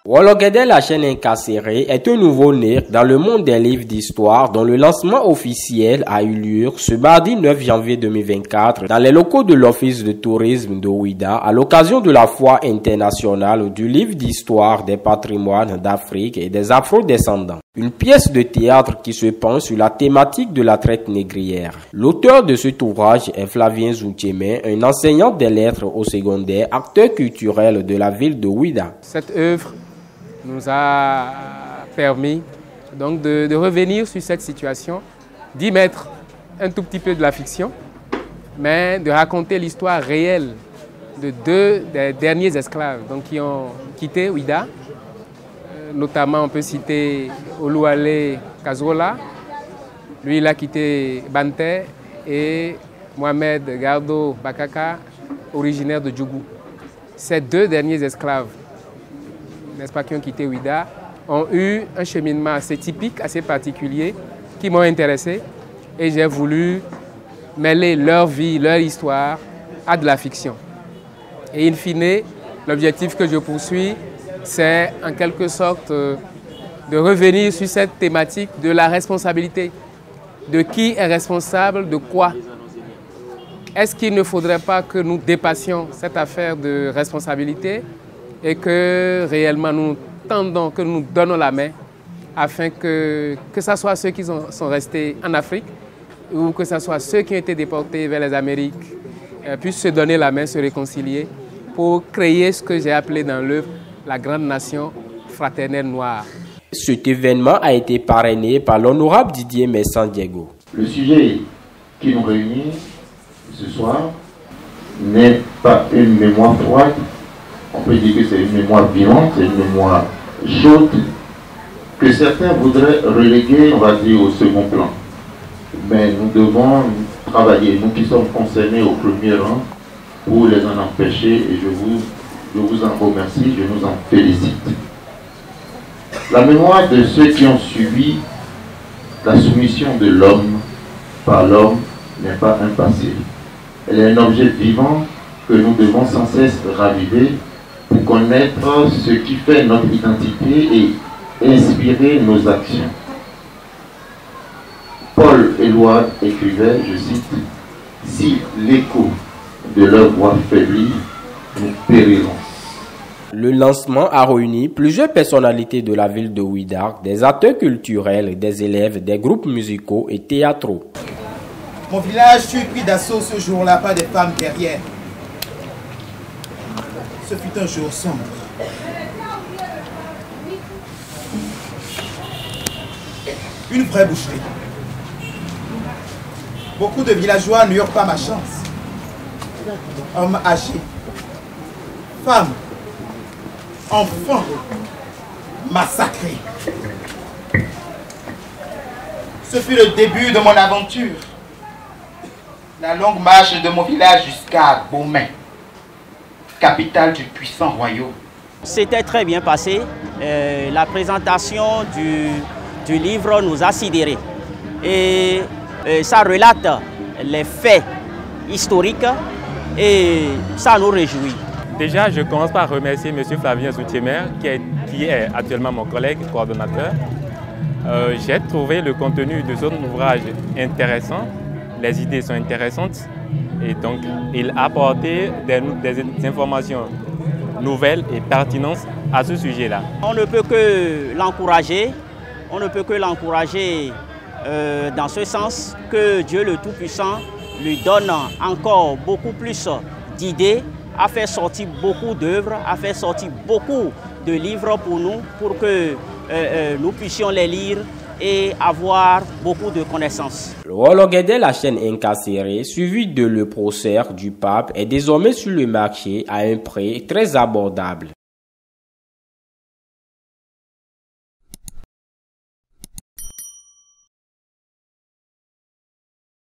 Wologede, la chaîne incarcérée, est un nouveau-né dans le monde des livres d'histoire dont le lancement officiel a eu lieu ce mardi 9 janvier 2024 dans les locaux de l'Office de tourisme de Ouidah à l'occasion de la Foire internationale du livre d'histoire des patrimoines d'Afrique et des afro-descendants. Une pièce de théâtre qui se penche sur la thématique de la traite négrière. L'auteur de cet ouvrage est Flavien Zoutiemer, un enseignant des lettres au secondaire, acteur culturel de la ville de Ouidah. Cette œuvre nous a permis donc de revenir sur cette situation, d'y mettre un tout petit peu de la fiction, mais de raconter l'histoire réelle de deux des derniers esclaves donc, qui ont quitté Ouidah. Notamment, on peut citer Oluwale Kazola, lui il a quitté Banté, et Mohamed Gardo Bakaka, originaire de Djougou. Ces deux derniers esclaves, n'est-ce pas, qui ont quitté Ouidah, ont eu un cheminement assez typique, assez particulier, qui m'ont intéressé, et j'ai voulu mêler leur vie, leur histoire à de la fiction. Et in fine, l'objectif que je poursuis, c'est en quelque sorte de revenir sur cette thématique de la responsabilité. De qui est responsable de quoi? Est-ce qu'il ne faudrait pas que nous dépassions cette affaire de responsabilité et que réellement nous tendons, que nous donnons la main afin que ce soit ceux qui sont restés en Afrique ou que ce soit ceux qui ont été déportés vers les Amériques puissent se donner la main, se réconcilier pour créer ce que j'ai appelé dans l'œuvre la grande nation fraternelle noire. Cet événement a été parrainé par l'honorable Didier Messan Diego. Le sujet qui nous réunit ce soir n'est pas une mémoire froide. On peut dire que c'est une mémoire vivante, c'est une mémoire chaude, que certains voudraient reléguer, on va dire, au second plan. Mais nous devons travailler, nous qui sommes concernés au premier rang, pour les en empêcher, et je vous en remercie, je nous en félicite. La mémoire de ceux qui ont subi la soumission de l'homme par l'homme n'est pas un passé. Elle est un objet vivant que nous devons sans cesse raviver pour connaître ce qui fait notre identité et inspirer nos actions. Paul Éluard écrivait, je cite, « Si l'écho de leur voix faiblit, nous périrons. » Le lancement a réuni plusieurs personnalités de la ville de Ouidah, des acteurs culturels, des élèves, des groupes musicaux et théâtraux. Mon village fut pris d'assaut ce jour-là par des femmes guerrières. Ce fut un jour sombre. Une vraie boucherie. Beaucoup de villageois n'eurent pas ma chance. Hommes âgés, femmes, enfants massacrés. Ce fut le début de mon aventure. La longue marche de mon village jusqu'à Beaumain, capitale du puissant royaume. C'était très bien passé. La présentation du livre nous a sidérés. Et ça relate les faits historiques et ça nous réjouit. Déjà, je commence par remercier M. Flavien Zoutiemer, qui est actuellement mon collègue coordonnateur. J'ai trouvé le contenu de son ouvrage intéressant, les idées sont intéressantes et donc il a apporté des informations nouvelles et pertinentes à ce sujet-là. On ne peut que l'encourager, dans ce sens que Dieu le Tout-Puissant lui donne encore beaucoup plus d'idées, a fait sortir beaucoup d'œuvres, a fait sortir beaucoup de livres pour nous, pour que nous puissions les lire et avoir beaucoup de connaissances. Le Wologede, la chaîne incarcérée, suivi de Le Procès du Pape, est désormais sur le marché à un prix très abordable.